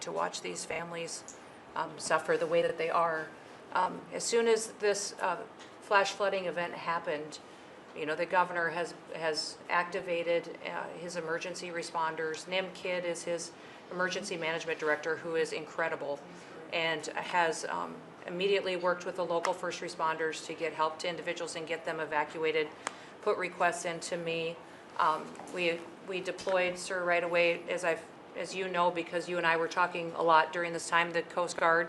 to watch these families suffer the way that they are. As soon as this flash flooding event happened, the governor has activated his emergency responders. Nim Kidd is his emergency management director, who is incredible, and has immediately worked with the local first responders to get help to individuals and get them evacuated, put requests in to me. We deployed, sir, right away, as you know, because you and I were talking a lot during this time, the Coast Guard.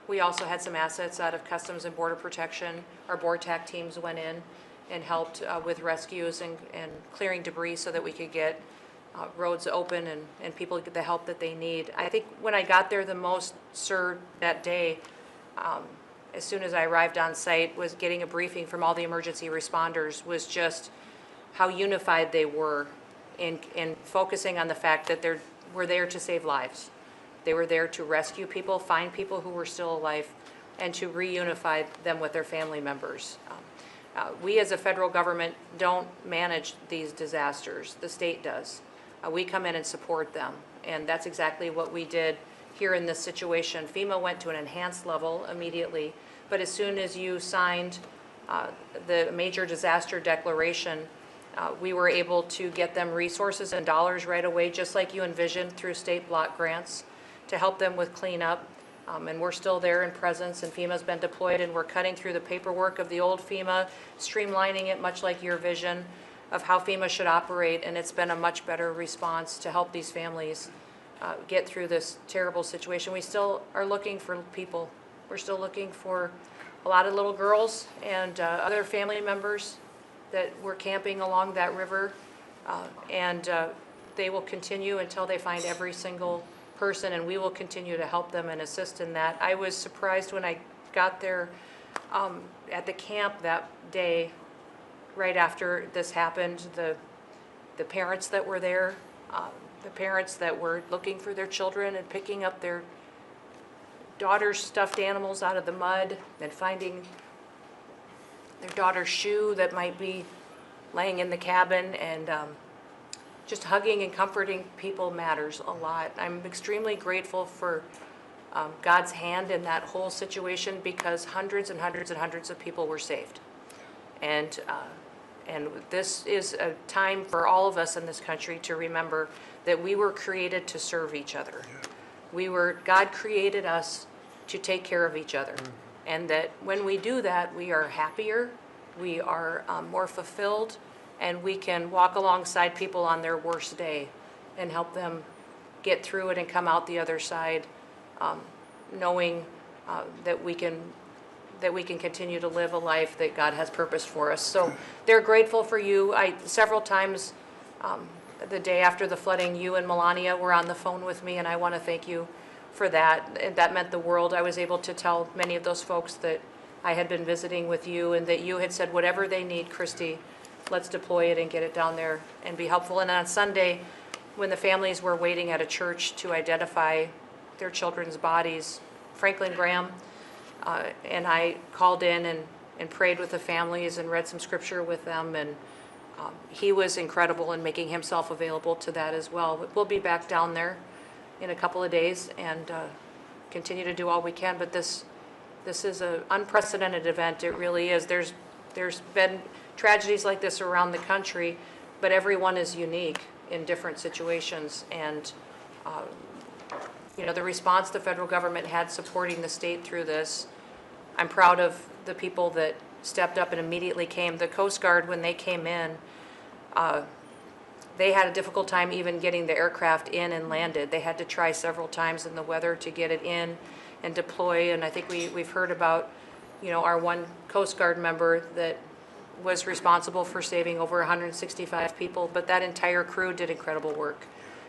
We also had some assets out of Customs and Border Protection. Our BORTAC teams went in and helped with rescues and clearing debris so that we could get roads open and people get the help that they need. I think when I got there the most, sir, that day, as soon as I arrived on site, was getting a briefing from all the emergency responders, was just how unified they were in focusing on the fact that we're there to save lives. They were there to rescue people, find people who were still alive, and to reunify them with their family members. We as a federal government don't manage these disasters. The state does. We come in and support them, and that's exactly what we did here in this situation. FEMA went to an enhanced level immediately, but as soon as you signed the major disaster declaration, we were able to get them resources and dollars right away, just like you envisioned, through state block grants to help them with cleanup. And we're still there in presence, and FEMA's been deployed, and we're cutting through the paperwork of the old FEMA, streamlining it much like your vision of how FEMA should operate, and it's been a much better response to help these families get through this terrible situation. We still are looking for people. We're still looking for a lot of little girls and other family members that were camping along that river, and they will continue until they find every single person, and we will continue to help them and assist in that. I was surprised when I got there at the camp that day, right after this happened, the parents that were there, the parents that were looking for their children and picking up their daughter's stuffed animals out of the mud and finding their daughter's shoe that might be laying in the cabin, and just hugging and comforting people matters a lot. I'm extremely grateful for God's hand in that whole situation, because hundreds and hundreds and hundreds of people were saved. And this is a time for all of us in this country to remember that we were created to serve each other. God created us to take care of each other. And that when we do that, we are happier, we are more fulfilled, and we can walk alongside people on their worst day and help them get through it and come out the other side, knowing that we can continue to live a life that God has purposed for us. So they're grateful for you. Several times the day after the flooding, you and Melania were on the phone with me, and I want to thank you for that. That meant the world. I was able to tell many of those folks that I had been visiting with you, and that you had said, whatever they need, Christy, let's deploy it and get it down there and be helpful. And on Sunday, when the families were waiting at a church to identify their children's bodies, Franklin Graham and I called in and prayed with the families and read some scripture with them, and he was incredible in making himself available to that as well. We'll be back down there in a couple of days and continue to do all we can, but this is an unprecedented event. It really is. There's been tragedies like this around the country, but everyone is unique in different situations, and the response the federal government had supporting the state through this, I'm proud of the people that stepped up and immediately came. The Coast Guard, when they came in, they had a difficult time even getting the aircraft in and landed. They had to try several times in the weather to get it in and deploy, and I think we've heard about our one Coast Guard member that was responsible for saving over 165 people, but that entire crew did incredible work.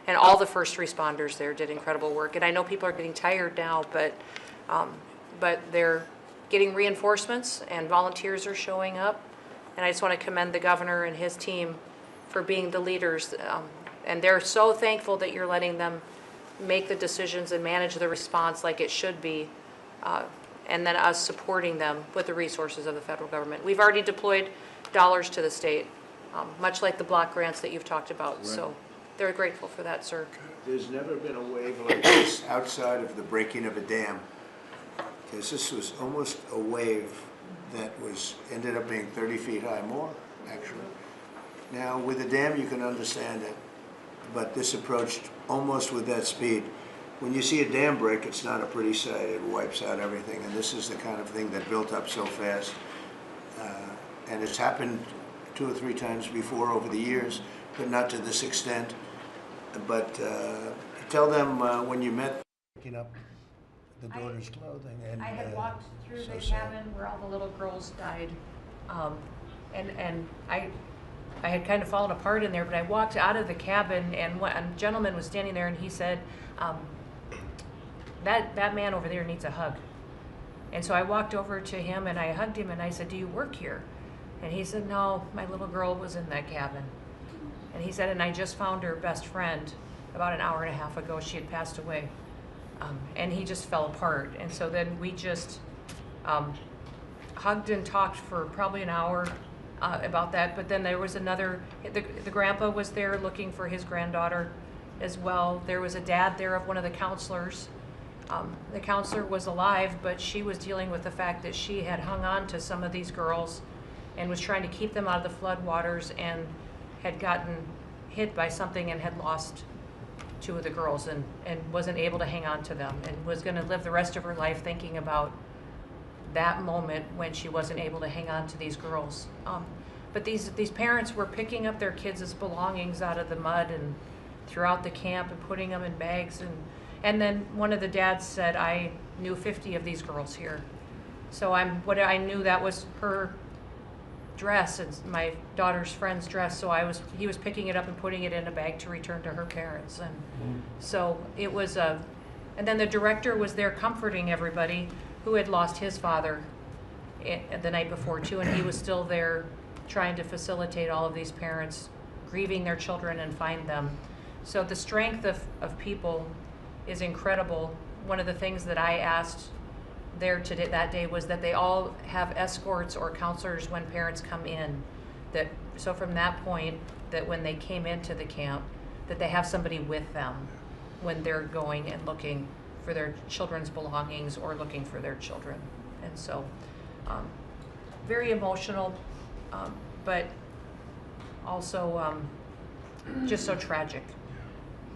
And all the first responders there did incredible work. And I know people are getting tired now, but they're getting reinforcements and volunteers are showing up. And I just want to commend the governor and his team for being the leaders. And they're so thankful that you're letting them make the decisions and manage the response like it should be. And then us supporting them with the resources of the federal government. We've already deployed dollars to the state, much like the block grants that you've talked about. Right. So they're grateful for that, sir. Okay. there's never been a wave like this outside of the breaking of a dam, because this was almost a wave that ended up being 30 feet high, more actually. Now with a dam you can understand it, but this approached almost with that speed. When you see a dam break, it's not a pretty sight. It wipes out everything, and this is the kind of thing that built up so fast. And it's happened 2 or 3 times before over the years, but not to this extent. But tell them when you met, picking up the daughter's clothing. And I had walked through so the sad. cabin where all the little girls died, and I had kind of fallen apart in there, but I walked out of the cabin, and a gentleman was standing there, and he said, that man over there needs a hug. And so I walked over to him, and I hugged him, and I said, do you work here? And he said, no, my little girl was in that cabin. And he said, and I just found her best friend about an hour and a half ago. She had passed away. And he just fell apart. And so then we just hugged and talked for probably an hour about that. But then there was another, the grandpa was there looking for his granddaughter as well. There was a dad there of one of the counselors. The counselor was alive, but she was dealing with the fact that she had hung on to some of these girls and was trying to keep them out of the floodwaters, and had gotten hit by something and had lost 2 of the girls, and wasn't able to hang on to them, and was going to live the rest of her life thinking about that moment when she wasn't able to hang on to these girls. But these parents were picking up their kids' belongings out of the mud and throughout the camp and putting them in bags, and then one of the dads said, I knew 50 of these girls here. So I knew that was her dress and my daughter's friend's dress. So he was picking it up and putting it in a bag to return to her parents. And so it was and then the director was there comforting everybody who had lost his father the night before too. And he was still there trying to facilitate all of these parents grieving their children and find them. So the strength of people is incredible. One of the things that I asked there today, that day, was that they all have escorts or counselors when parents come in. So from that point, that when they came into the camp, that they have somebody with them when they're going and looking for their children's belongings or looking for their children. And so, very emotional, but also just so tragic.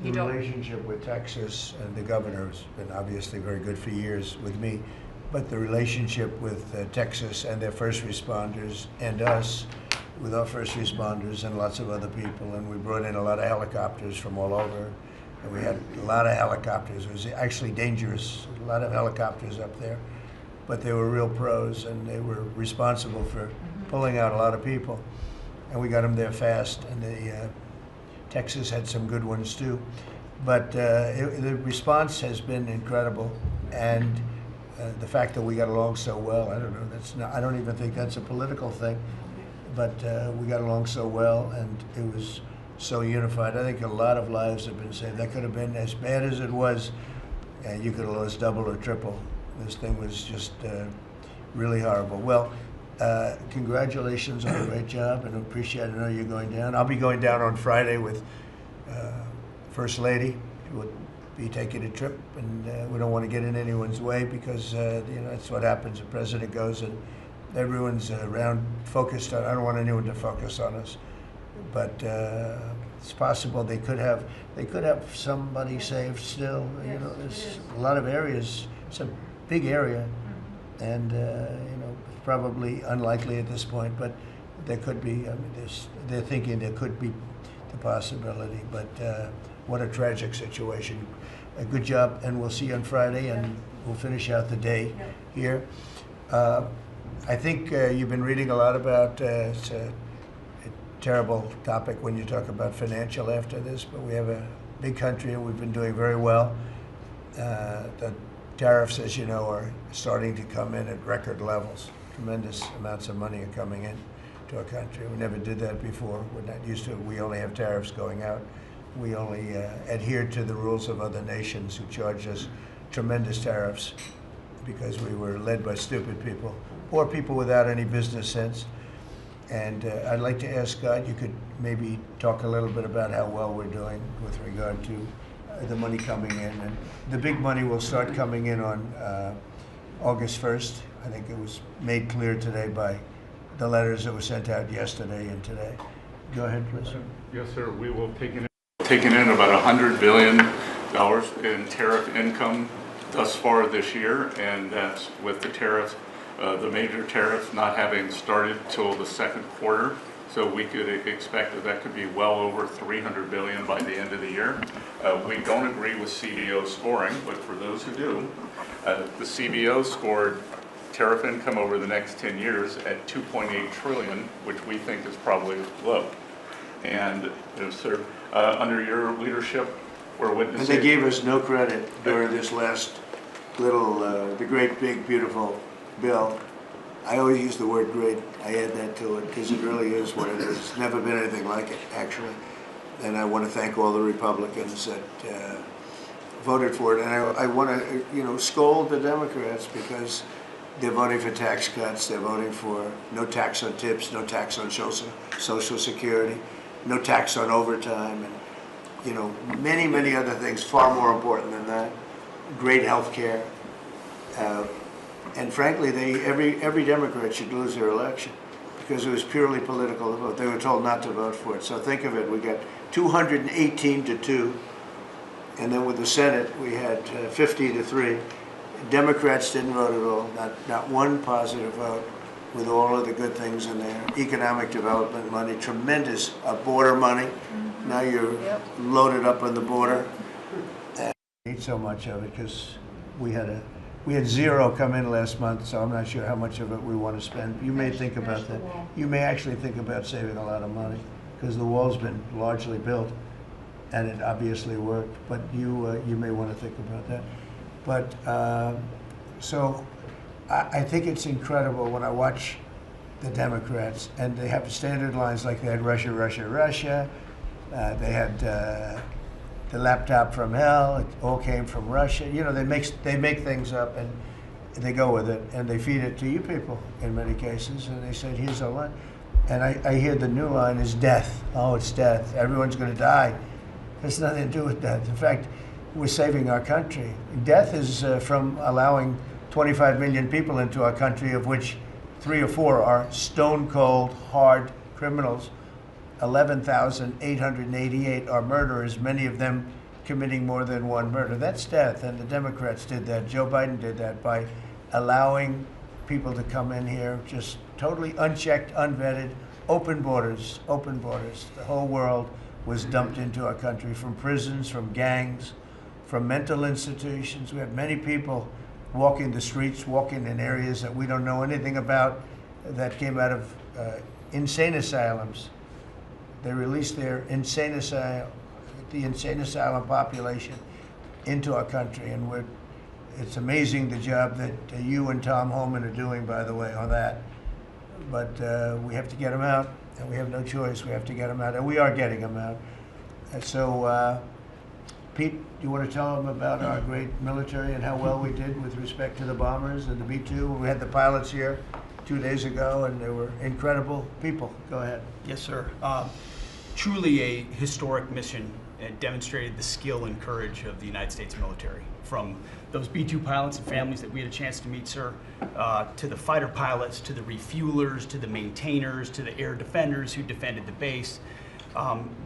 The relationship with Texas and the governor has been obviously very good for years with me, but the relationship with Texas and their first responders and us with our first responders and lots of other people, and we brought in a lot of helicopters from all over, and we had a lot of helicopters. It was actually dangerous, a lot of helicopters up there, but they were real pros, and they were responsible for pulling out a lot of people, and we got them there fast, and Texas had some good ones too, but the response has been incredible, and the fact that we got along so well, I don't know, I don't even think that's a political thing, but we got along so well, and it was so unified. I think a lot of lives have been saved. That could have been as bad as it was, and you could have lost double or triple. This thing was just really horrible. Well, congratulations on a great job, and I appreciate it. I know you're going down. I'll be going down on Friday with First Lady. She will be taking a trip, and we don't want to get in anyone's way because that's what happens. The president goes and everyone's around focused on. I don't want anyone to focus on us, but it's possible they could have somebody saved still. Yes, There's a lot of areas. It's a big area, and probably unlikely at this point, but there could be. I mean, they're thinking there could be the possibility, but what a tragic situation. A good job, and we'll see you on Friday, and we'll finish out the day here. I think you've been reading a lot about, it's a terrible topic when you talk about financial after this, but we have a big country and we've been doing very well. The tariffs, as you know, are starting to come in at record levels. Tremendous amounts of money are coming in to our country. We never did that before. We're not used to it. We only have tariffs going out. We only adhere to the rules of other nations who charge us tremendous tariffs because we were led by stupid people or people without any business sense. And I'd like to ask God, you could maybe talk a little bit about how well we're doing with regard to the money coming in. And the big money will start coming in on August 1st. I think it was made clear today by the letters that were sent out yesterday and today. Go ahead, please. Yes, sir. We will taken in about $100 billion in tariff income thus far this year, and that's with the tariffs, the major tariffs not having started till the second quarter. So we could expect that that could be well over $300 billion by the end of the year. We don't agree with CBO scoring, but for those who do, the CBO scored tariff income over the next 10 years at $2.8 trillion, which we think is probably low. And sir, under your leadership, we're witnessing. And they gave us no credit during this last little, the great, big, beautiful bill. I always use the word great. I add that to it because it really is what it is. It's never been anything like it, actually. And I want to thank all the Republicans that voted for it. And I want to, scold the Democrats because they're voting for tax cuts. They're voting for no tax on tips, no tax on Social Security, no tax on overtime, and many, many other things far more important than that. Great health care. And frankly, every Democrat should lose their election because it was purely political to vote. They were told not to vote for it. So think of it, we got 218 to 2, and then with the Senate, we had 50 to 3. Democrats didn't vote at all, not one positive vote, with all of the good things in there. Economic development money, tremendous border money. Mm-hmm. Now you're loaded up on the border. And I need so much of it because we had zero come in last month, so I'm not sure how much of it we want to spend. You may think about that. You may actually think about saving a lot of money because the wall's been largely built and it obviously worked, but you may want to think about that. But so I think it's incredible when I watch the Democrats and they have standard lines like they had Russia, Russia, Russia. They had the laptop from hell. It all came from Russia. They make things up and they go with it and they feed it to you people in many cases. And they said, here's a line. And I hear the new line is death. Oh, it's death. Everyone's going to die. It has nothing to do with death. In fact, we're saving our country. Death is from allowing 25 million people into our country, of which 3 or 4 are stone cold, hard criminals. 11,888 are murderers, many of them committing more than one murder. That's death, and the Democrats did that. Joe Biden did that by allowing people to come in here just totally unchecked, unvetted, open borders, open borders. The whole world was dumped into our country from prisons, from gangs, from mental institutions. We have many people walking the streets, walking in areas that we don't know anything about, that came out of insane asylums. They released their the insane asylum population into our country, and it's amazing the job that you and Tom Homan are doing, by the way, on that. But we have to get them out, and we have no choice. We have to get them out, and we are getting them out. And so, Pete, you want to tell them about our great military and how well we did with respect to the bombers and the B-2? We had the pilots here 2 days ago, and they were incredible people. Go ahead. Yes, sir. Truly a historic mission. It demonstrated the skill and courage of the United States military. From those B-2 pilots and families that we had a chance to meet, sir, to the fighter pilots, to the refuelers, to the maintainers, to the air defenders who defended the base.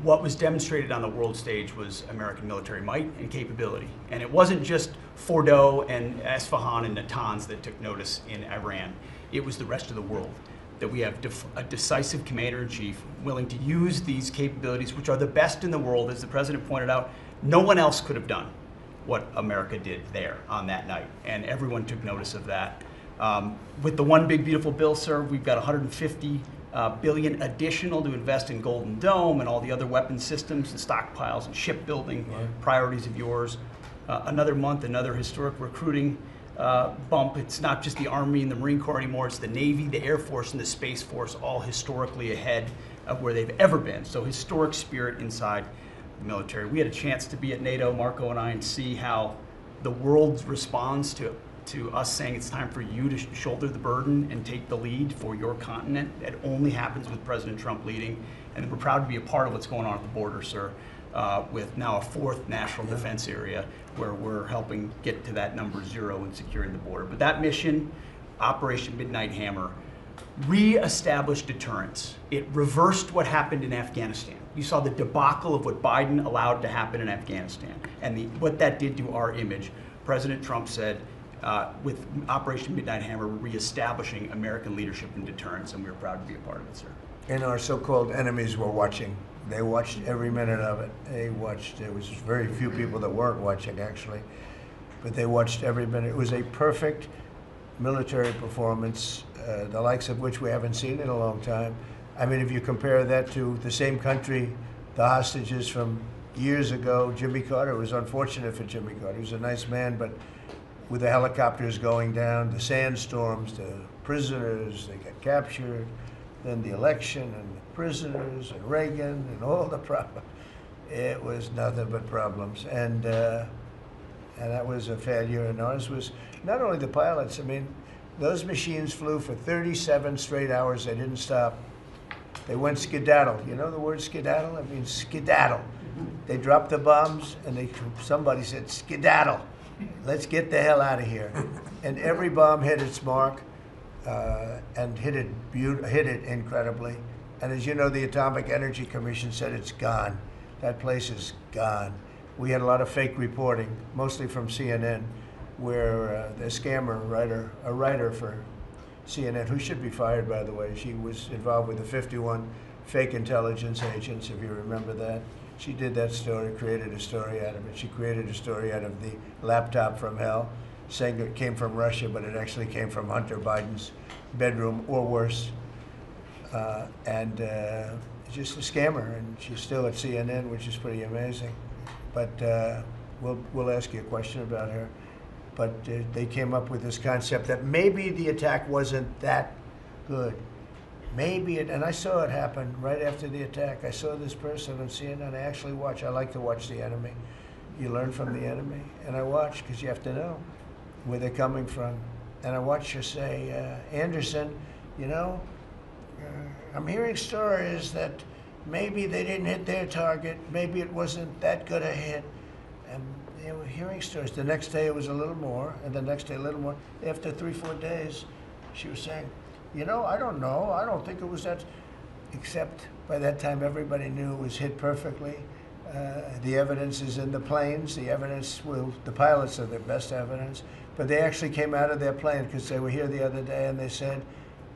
What was demonstrated on the world stage was American military might and capability. And it wasn't just Fordo and Esfahan and Natanz that took notice in Iran. It was the rest of the world, that we have a decisive commander-in-chief willing to use these capabilities, which are the best in the world. As the president pointed out, no one else could have done what America did there on that night, and everyone took notice of that. With the one big beautiful bill, sir, we've got $150 billion additional to invest in Golden Dome and all the other weapons systems and stockpiles and shipbuilding priorities of yours. Another month, another historic recruiting bump. It's not just the Army and the Marine Corps anymore, it's the Navy, the Air Force, and the Space Force, all historically ahead of where they've ever been. So historic spirit inside the military. We had a chance to be at NATO, Marco and I, and see how the world responds to us saying it's time for you to shoulder the burden and take the lead for your continent. That only happens with President Trump leading, and we're proud to be a part of what's going on at the border, sir. with now a 4th national defense area where we're helping get to that number 0 and securing the border. But that mission, Operation Midnight Hammer, re-established deterrence. It reversed what happened in Afghanistan. You saw the debacle of what Biden allowed to happen in Afghanistan and what that did to our image. President Trump said, with Operation Midnight Hammer, we're reestablishing American leadership and deterrence, and we're proud to be a part of it, sir. And our so-called enemies were watching. They watched every minute of it. They watched. There was very few people that weren't watching, actually, but they watched every minute. It was a perfect military performance, the likes of which we haven't seen in a long time. I mean, if you compare that to the same country, the hostages from years ago, Jimmy Carter, it was unfortunate for Jimmy Carter. He was a nice man, but with the helicopters going down, the sandstorms, the prisoners, they got captured, then the election and the prisoners and Reagan and all the problems. It was nothing but problems. And that was a failure. And ours was not only the pilots. I mean, those machines flew for 37 straight hours. They didn't stop. They went skedaddle. You know the word skedaddle? It means skedaddle. They dropped the bombs and somebody said, skedaddle. Let's get the hell out of here. And every bomb hit its mark and hit it incredibly. And as you know, the Atomic Energy Commission said it's gone. That place is gone. We had a lot of fake reporting, mostly from CNN, where the scammer writer, a writer for CNN, who should be fired, by the way, she was involved with the 51 fake intelligence agents, if you remember that. She did that story, created a story out of it. She created a story out of the laptop from hell, saying it came from Russia, but it actually came from Hunter Biden's bedroom, or worse. Just a scammer, and she's still at CNN, which is pretty amazing. But we'll ask you a question about her. But they came up with this concept that maybe the attack wasn't that good. Maybe it, and I saw it happen right after the attack. I saw this person on CNN. I like to watch the enemy. You learn from the enemy. And I watched, because you have to know where they're coming from. And I watched her say, Anderson, you know, I'm hearing stories that maybe they didn't hit their target. Maybe it wasn't that good a hit. And they were hearing stories. The next day it was a little more, and the next day a little more. After 3-4 days, she was saying, you know, I don't know. I don't think it was that, except by that time everybody knew it was hit perfectly. The evidence is in the planes. The evidence the pilots are the best evidence. But they actually came out of their plane, because they were here the other day, and they said,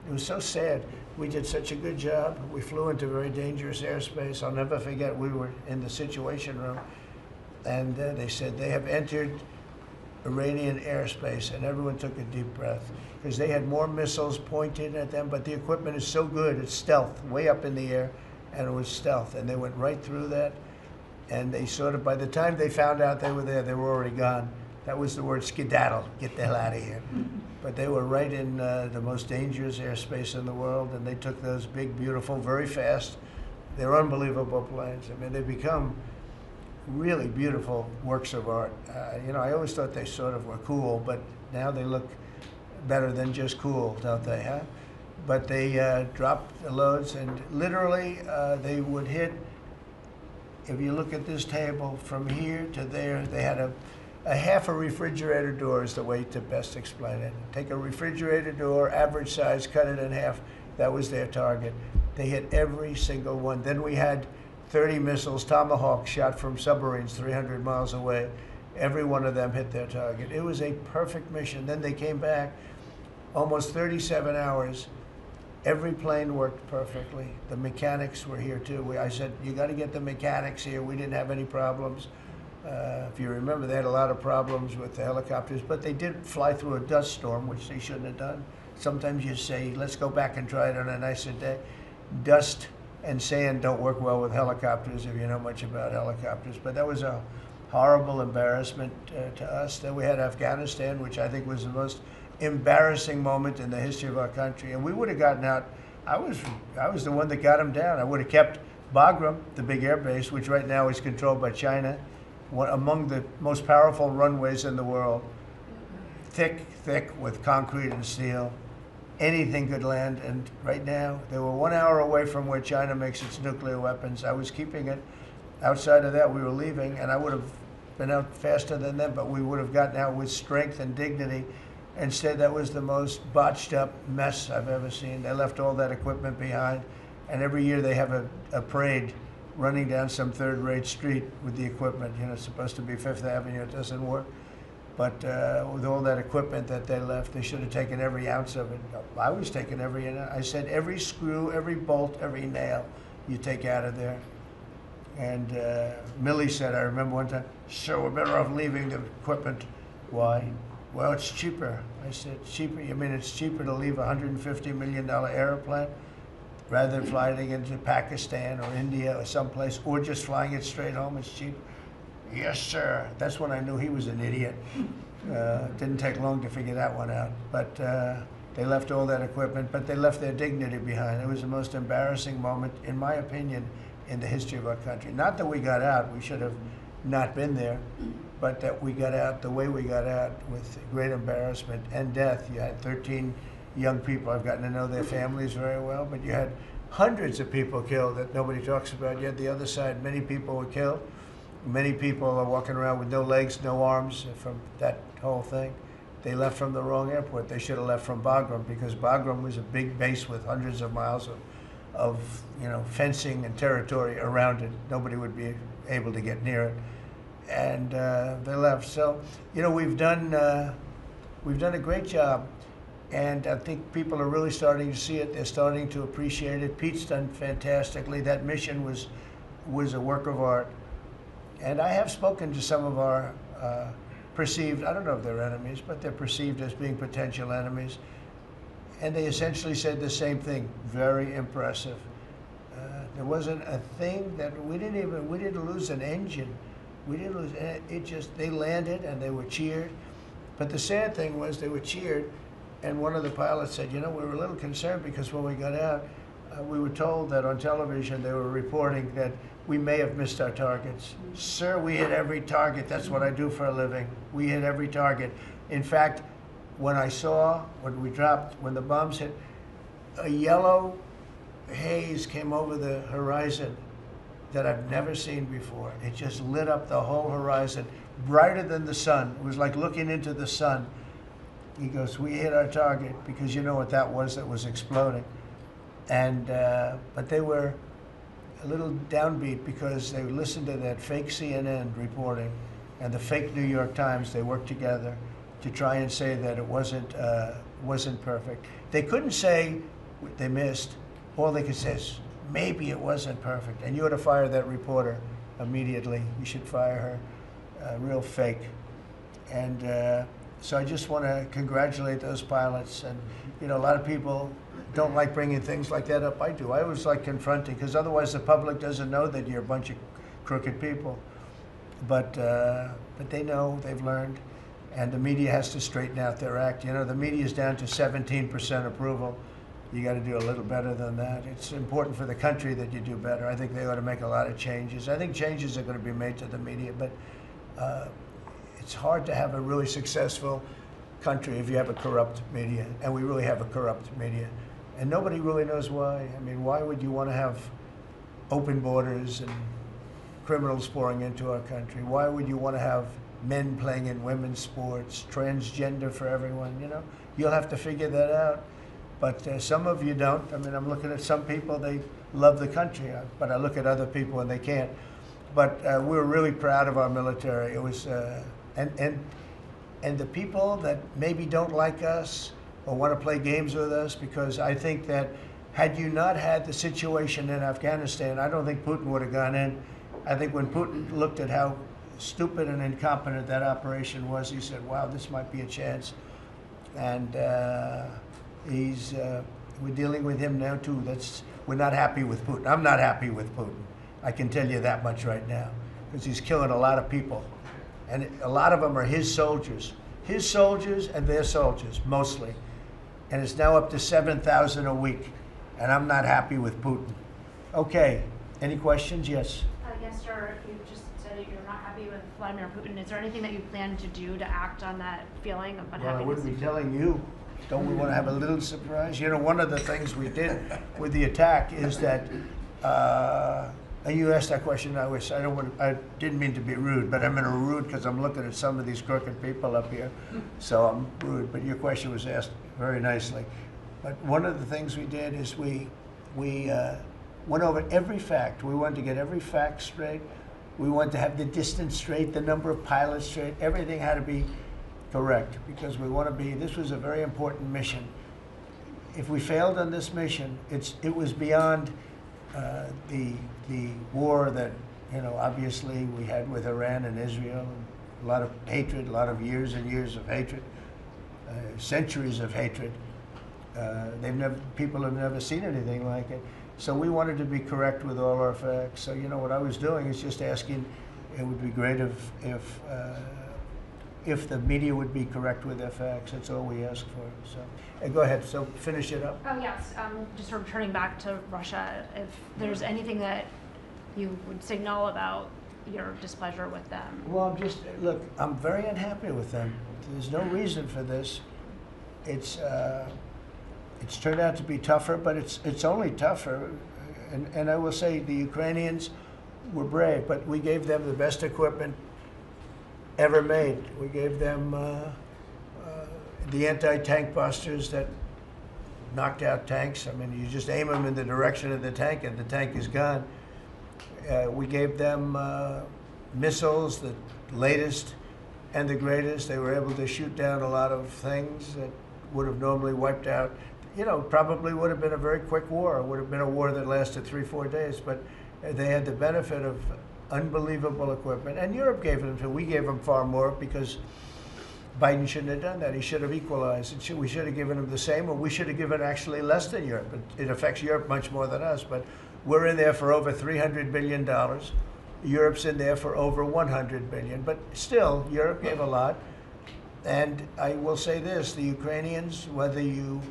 it was so sad. We did such a good job. We flew into very dangerous airspace. I'll never forget, we were in the Situation Room, and they said they have entered Iranian airspace, and everyone took a deep breath, because they had more missiles pointed at them, but the equipment is so good, it's stealth, way up in the air, and it was stealth, and they went right through that, and they sort of, by the time they found out they were there, they were already gone. That was the word skedaddle, get the hell out of here. But they were right in the most dangerous airspace in the world, and they took those big, beautiful, very fast, they're unbelievable planes. I mean, they become really beautiful works of art. You know, I always thought they sort of were cool, but now they look better than just cool, don't they, huh? But they dropped the loads, and literally they would hit, if you look at this table, from here to there, they had a half a refrigerator door is the way to best explain it. Take a refrigerator door, average size, cut it in half. That was their target. They hit every single one. Then we had 30 missiles, Tomahawk, shot from submarines 300 miles away. Every one of them hit their target. It was a perfect mission. Then they came back, almost 37 hours. Every plane worked perfectly. The mechanics were here too. I said, you got to get the mechanics here. We didn't have any problems. If you remember, they had a lot of problems with the helicopters, but they did fly through a dust storm, which they shouldn't have done. Sometimes you say, let's go back and try it on a nicer day. Dust and sand don't work well with helicopters, if you know much about helicopters. But that was a horrible embarrassment to us. Then we had Afghanistan, which I think was the most embarrassing moment in the history of our country. And we would have gotten out. I was the one that got them down. I would have kept Bagram, the big air base, which right now is controlled by China, one among the most powerful runways in the world, thick with concrete and steel. Anything could land, and right now, they were 1 hour away from where China makes its nuclear weapons. I was keeping it. outside of that, we were leaving, and I would have been out faster than them, but we would have gotten out with strength and dignity. Instead, that was the most botched up mess I've ever seen. They left all that equipment behind, and every year they have a parade running down some third-rate street with the equipment. You know, it's supposed to be Fifth Avenue, it doesn't work. But with all that equipment that they left, they should have taken every ounce of it. I was taking every ounce. I said every screw, every bolt, every nail you take out of there. And Millie said, I remember one time, sir, we're better off leaving the equipment. Why? Well, it's cheaper. I said, cheaper? You mean it's cheaper to leave a $150 million airplane rather than flying it into Pakistan or India or someplace, or just flying it straight home? It's cheaper. Yes, sir. That's when I knew he was an idiot. Didn't take long to figure that one out. But they left all that equipment, but they left their dignity behind. It was the most embarrassing moment, in my opinion, in the history of our country. Not that we got out, we should have not been there, but that we got out the way we got out, with great embarrassment and death. You had 13 young people. I've gotten to know their families very well, but you had hundreds of people killed that nobody talks about. You had the other side, many people were killed. Many people are walking around with no legs, no arms from that whole thing. They left from the wrong airport. They should have left from Bagram, because Bagram was a big base with hundreds of miles of fencing and territory around it. Nobody would be able to get near it, and they left. So, we've done a great job, and I think people are really starting to see it. They're starting to appreciate it. Pete's done fantastically. That mission was a work of art, and I have spoken to some of our perceived, I don't know if they're enemies, but they're perceived as being potential enemies. And they essentially said the same thing, very impressive. There wasn't a thing that we didn't lose an engine. We didn't lose it. They landed and they were cheered. But the sad thing was they were cheered, and one of the pilots said, we were a little concerned because when we got out, we were told that on television they were reporting that we may have missed our targets. Sir, we hit every target. That's what I do for a living. We hit every target. In fact, when the bombs hit, a yellow haze came over the horizon that I've never seen before. It just lit up the whole horizon, brighter than the sun. It was like looking into the sun. He goes, we hit our target, because you know what that was exploding. And but they were a little downbeat because they listened to that fake CNN reporting and the fake New York Times. They worked together to try and say that it wasn't perfect. They couldn't say they missed. All they could say is, maybe it wasn't perfect. And you ought to fire that reporter immediately. You should fire her. Real fake. And so I just want to congratulate those pilots. And a lot of people don't like bringing things like that up. I do. I always like confronting, because otherwise the public doesn't know that you're a bunch of crooked people. But they know, they've learned, and the media has to straighten out their act. The media's down to 17% approval. You got to do a little better than that. It's important for the country that you do better. I think they ought to make a lot of changes. I think changes are going to be made to the media, but it's hard to have a really successful country if you have a corrupt media, and we really have a corrupt media. And nobody really knows why. I mean, why would you want to have open borders and criminals pouring into our country? Why would you want to have men playing in women's sports, transgender for everyone? You'll have to figure that out. But some of you don't. I mean, I'm looking at some people, they love the country, but I look at other people and they can't. But we're really proud of our military. It was, and the people that maybe don't like us or want to play games with us, because I think that had you not had the situation in Afghanistan, I don't think Putin would have gone in. I think when Putin looked at how stupid and incompetent that operation was, he said, wow, this might be a chance. And we're dealing with him now too. We're not happy with Putin. I'm not happy with Putin. I can tell you that much right now, because he's killing a lot of people. And a lot of them are his soldiers and their soldiers, mostly. And it's now up to 7,000 a week. And I'm not happy with Putin. Okay, any questions? Yes. Yes, sir. You just said you're not happy with Vladimir Putin. Is there anything that you plan to do to act on that feeling of unhappiness? Well, I wouldn't be telling you. Don't we want to have a little surprise? One of the things we did with the attack is that You asked that question. I didn't mean to be rude, but I'm in a rude because I'm looking at some of these crooked people up here, so I'm rude. But your question was asked very nicely. But one of the things we did is we went over every fact. We wanted to get every fact straight. We wanted to have the distance straight, the number of pilots straight. Everything had to be correct because we want to be. This was a very important mission. If we failed on this mission, it was beyond the war that, you know, obviously we had with Iran and Israel, and a lot of hatred, a lot of years and years of hatred, centuries of hatred. People have never seen anything like it. So we wanted to be correct with all our facts. So, you know, what I was doing is just asking, it would be great if the media would be correct with their facts. That's all we ask for. So, go ahead. So finish it up. Oh, yes. Just returning back to Russia, if there's anything that you would signal about your displeasure with them. Well, look, I'm very unhappy with them. There's no reason for this. It's turned out to be tougher, but it's only tougher. And I will say the Ukrainians were brave, but we gave them the best equipment ever made. We gave them the anti-tank busters that knocked out tanks. I mean, you just aim them in the direction of the tank and the tank is gone. We gave them missiles, the latest and the greatest. They were able to shoot down a lot of things that would have normally wiped out. You know, probably would have been a very quick war. It would have been a war that lasted 3-4 days, but they had the benefit of unbelievable equipment. And Europe gave them to. We gave them far more because Biden shouldn't have done that. He should have equalized. We should have given them the same, or we should have given actually less than Europe. It affects Europe much more than us, but we're in there for over $300 billion. Europe's in there for over $100 billion, but still, Europe gave a lot. And I will say this, the Ukrainians, whether you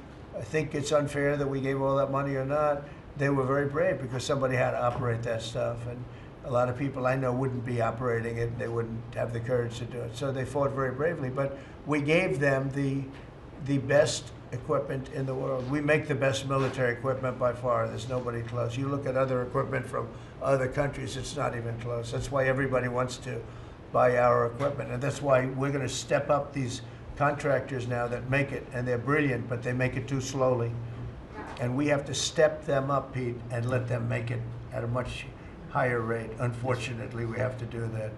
think it's unfair that we gave all that money or not, they were very brave because somebody had to operate that stuff. And a lot of people I know wouldn't be operating it. They wouldn't have the courage to do it. So they fought very bravely. But we gave them the best equipment in the world. We make the best military equipment by far. There's nobody close. You look at other equipment from other countries, it's not even close. That's why everybody wants to buy our equipment. And that's why we're going to step up these contractors now that make it, and they're brilliant, but they make it too slowly. And we have to step them up, Pete, and let them make it at a much higher rate. Unfortunately, we have to do that.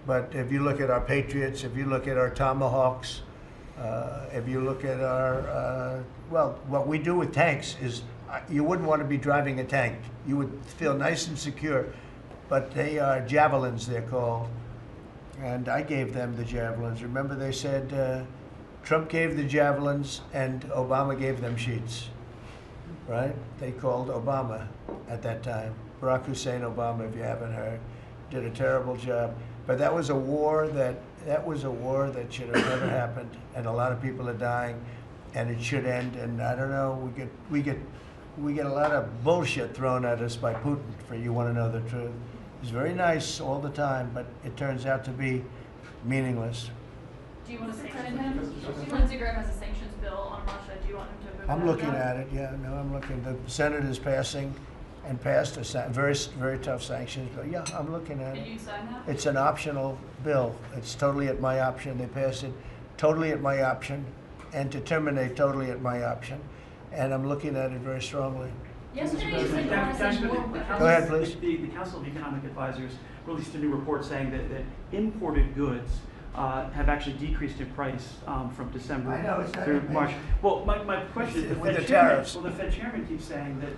But if you look at our Patriots, if you look at our Tomahawks, if you look at our, well, what we do with tanks is, you wouldn't want to be driving a tank. You would feel nice and secure, but they are javelins, they're called. And I gave them the javelins. Remember they said Trump gave the javelins and Obama gave them sheets, right? They called Obama at that time. Barack Hussein Obama, if you haven't heard, did a terrible job. But that was a war that should have never happened, and a lot of people are dying, and it should end. And I don't know, we get a lot of bullshit thrown at us by Putin. For you want to know the truth. He's very nice all the time, but it turns out to be meaningless. Do you want to credit him? Lindsey Graham has a sanctions bill on Russia. Do you want him to vote? I'm looking at it. Yeah, no, I'm looking. The Senate is passing and passed a very, very tough sanctions bill. Yeah, I'm looking at it. Can you sign that? It's an optional bill. It's totally at my option. They passed it totally at my option, and to terminate totally at my option. And I'm looking at it very strongly. Yesterday you said you want to see more. Go ahead, please. The Council of Economic Advisors released a new report saying that imported goods have actually decreased in price from December through March. Well, my question is, with the tariffs. Well, the Fed chairman keeps saying that